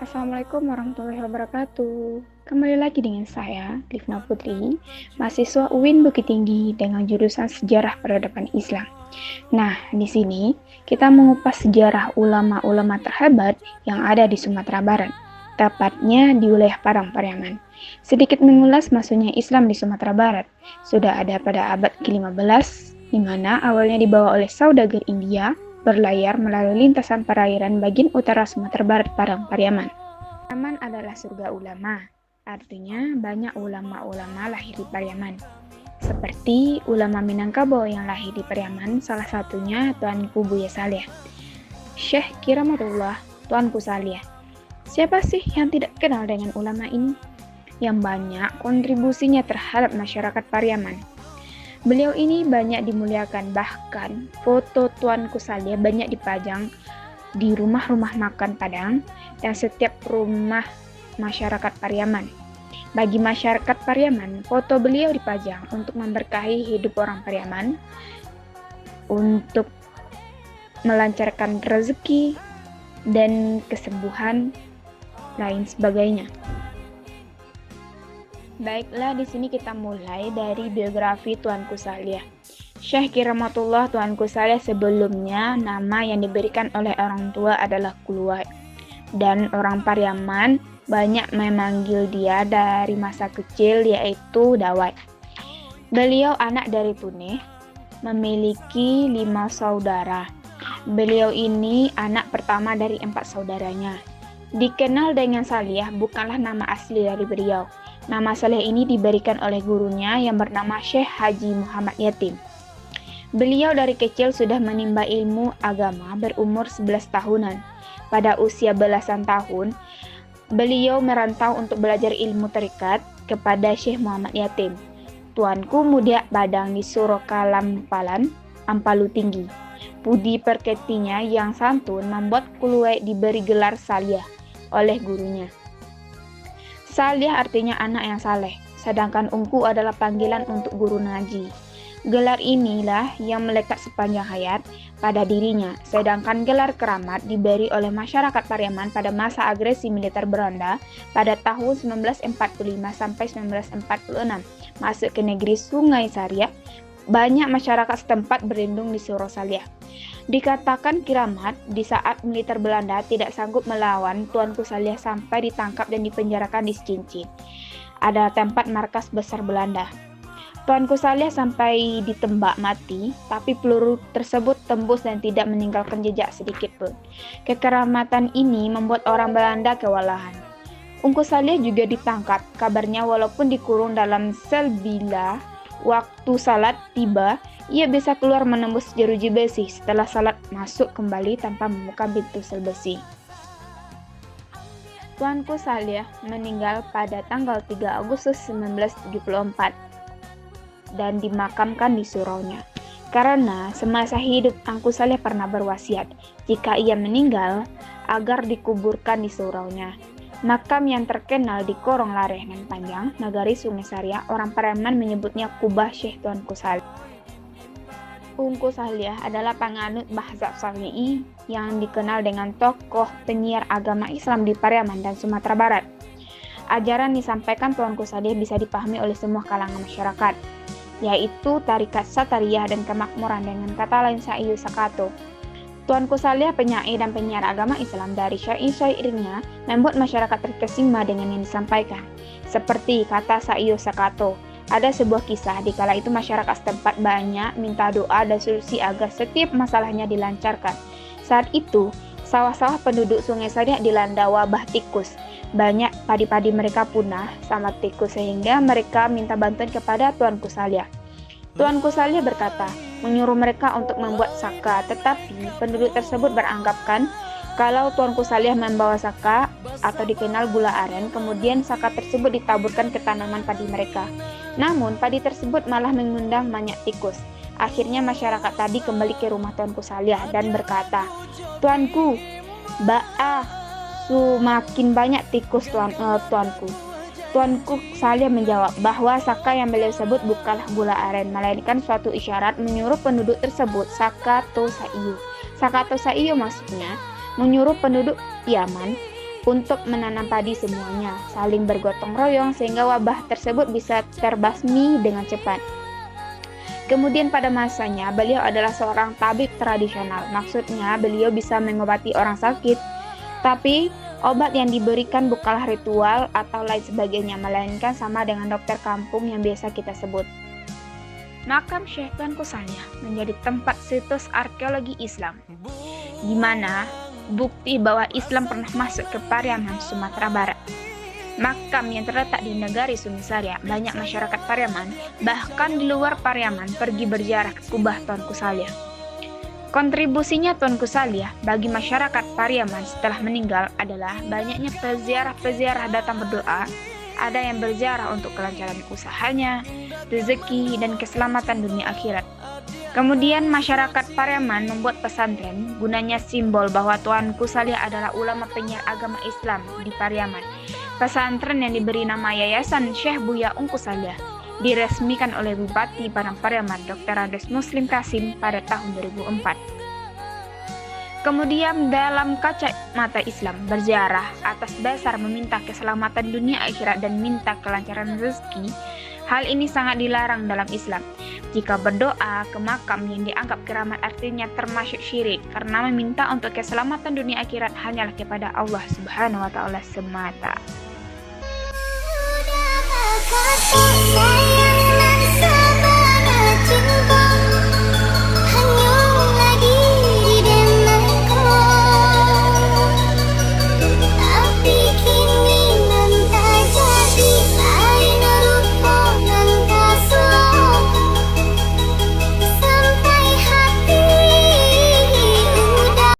Assalamualaikum warahmatullahi wabarakatuh. Kembali lagi dengan saya, Livna Putri, mahasiswa UIN Bukit Tinggi dengan jurusan Sejarah Peradaban Islam. Nah, di sini kita mengupas sejarah ulama-ulama terhebat yang ada di Sumatera Barat, tepatnya di wilayah Padang Pariaman. Sedikit mengulas masuknya Islam di Sumatera Barat. Sudah ada pada abad ke-15, di mana awalnya dibawa oleh saudagar India, berlayar melalui lintasan perairan bagian utara Sumatera Barat Padang Pariaman. Pariaman adalah surga ulama, artinya banyak ulama-ulama lahir di Pariaman. Seperti ulama Minangkabau yang lahir di Pariaman, salah satunya Tuanku Buya Saleh. Syekh Kiramatullah, Tuanku Saleh. Siapa sih yang tidak kenal dengan ulama ini? Yang banyak kontribusinya terhadap masyarakat Pariaman. Beliau ini banyak dimuliakan, bahkan foto Tuanku Saleh banyak dipajang di rumah-rumah makan Padang dan setiap rumah masyarakat Pariaman. Bagi masyarakat Pariaman, foto beliau dipajang untuk memberkahi hidup orang Pariaman, untuk melancarkan rezeki dan kesembuhan lain sebagainya. Baiklah, di sini kita mulai dari biografi Tuanku Saleh. Syekh Kiramatullah Tuanku Saleh sebelumnya nama yang diberikan oleh orang tua adalah Kuluwai. Dan orang Pariaman banyak memanggil dia dari masa kecil yaitu Dawai. Beliau anak dari Tuneh, memiliki 5 saudara. Beliau ini anak pertama dari 4 saudaranya. Dikenal dengan Saleh bukanlah nama asli dari beliau. Nama Saleh ini diberikan oleh gurunya yang bernama Syekh Haji Muhammad Yatim. Beliau dari kecil sudah menimba ilmu agama berumur 11 tahunan. Pada usia belasan tahun, beliau merantau untuk belajar ilmu tarekat kepada Syekh Muhammad Yatim, Tuanku Muda Badang di Surokalampalan, Ampalu Tinggi. Budi perketinya yang santun membuat Kuluwai diberi gelar Saleh oleh gurunya. Saleh artinya anak yang saleh, sedangkan Ungku adalah panggilan untuk guru ngaji. Gelar inilah yang melekat sepanjang hayat pada dirinya, sedangkan gelar keramat diberi oleh masyarakat Pariaman pada masa agresi militer Belanda pada tahun 1945 sampai 1946. Masuk ke negeri Sungai Saria, banyak masyarakat setempat berlindung di Suro Saleh. Dikatakan kiramat di saat militer Belanda tidak sanggup melawan Tuanku Saleh sampai ditangkap dan dipenjarakan di Cincin. Ada tempat markas besar Belanda. Tuanku Saleh sampai ditembak mati, tapi peluru tersebut tembus dan tidak meninggalkan jejak sedikit pun. Kekeramatan ini membuat orang Belanda kewalahan. Ungku Saleh juga ditangkap, kabarnya walaupun dikurung dalam sel bila waktu salat tiba, ia bisa keluar menembus jeruji besi setelah salat masuk kembali tanpa membuka pintu sel besi. Tuanku Saleh meninggal pada tanggal 3 Agustus 1974 dan dimakamkan di suraunya. Karena semasa hidup Angku Saleh pernah berwasiat jika ia meninggal agar dikuburkan di suraunya. Makam yang terkenal di Korong Lareh dan Panjang, Nagari Sungai Saria, orang Pariaman menyebutnya Kubah Syekh Tuanku Saleh. Ungku Saleh adalah penganut mazhab Syafi'i yang dikenal dengan tokoh penyiar agama Islam di Pariaman dan Sumatera Barat. Ajaran disampaikan Tuanku Saleh bisa dipahami oleh semua kalangan masyarakat, yaitu tarikat Satariyah dan kemakmuran dengan kata lain Saiyu Sakato. Tuanku Saleh penyair dan penyiar agama Islam, dari syair-syairnya membuat masyarakat terkesima dengan yang disampaikan. Seperti kata Saiyu Sakato, ada sebuah kisah di kala itu masyarakat setempat banyak minta doa dan solusi agar setiap masalahnya dilancarkan. Saat itu, sawah-sawah penduduk Sungai Saria dilanda wabah tikus. Banyak padi-padi mereka punah sama tikus sehingga mereka minta bantuan kepada Tuanku Saleh. Tuanku Saleh berkata, menyuruh mereka untuk membuat saka, tetapi penduduk tersebut beranggapan kalau Tuanku Saleh membawa saka atau dikenal gula aren, kemudian saka tersebut ditaburkan ke tanaman padi mereka. Namun padi tersebut malah mengundang banyak tikus. Akhirnya masyarakat tadi kembali ke rumah Tuanku Saleh dan berkata, Tuanku, semakin banyak tikus tuanku. Tuanku Saleh menjawab bahwa saka yang beliau sebut bukanlah gula aren, melainkan suatu isyarat menyuruh penduduk tersebut Sakato Saiyu. Sakato Saiyu maksudnya menyuruh penduduk Yaman untuk menanam padi semuanya, saling bergotong royong sehingga wabah tersebut bisa terbasmi dengan cepat. Kemudian pada masanya, beliau adalah seorang tabib tradisional. Maksudnya, beliau bisa mengobati orang sakit. Tapi, obat yang diberikan bukanlah ritual atau lain sebagainya, melainkan sama dengan dokter kampung yang biasa kita sebut. Makam Syekh Tuanku Saleh menjadi tempat situs arkeologi Islam, di mana bukti bahwa Islam pernah masuk ke Pariaman, Sumatera Barat. Makam yang terletak di negari Sumisaria, banyak masyarakat Pariaman, bahkan di luar Pariaman, pergi berziarah ke kubah Tuanku Saleh. Kontribusinya Tuanku Saleh bagi masyarakat Pariaman setelah meninggal adalah banyaknya peziarah-peziarah datang berdoa. Ada yang berziarah untuk kelancaran usahanya, rezeki, dan keselamatan dunia akhirat. Kemudian masyarakat Pariaman membuat pesantren, gunanya simbol bahwa Tuanku Saleh adalah ulama penyiar agama Islam di Pariaman. Pesantren yang diberi nama Yayasan Syekh Buya Ungku Saleh diresmikan oleh Bupati Padang Pariaman Dr. Andes Muslim Kasim pada tahun 2004. Kemudian dalam kacamata Islam, berziarah atas dasar meminta keselamatan dunia akhirat dan minta kelancaran rezeki, hal ini sangat dilarang dalam Islam. Jika berdoa ke makam yang dianggap keramat artinya termasuk syirik, karena meminta untuk keselamatan dunia akhirat hanyalah kepada Allah Subhanahu wa Ta'ala semata.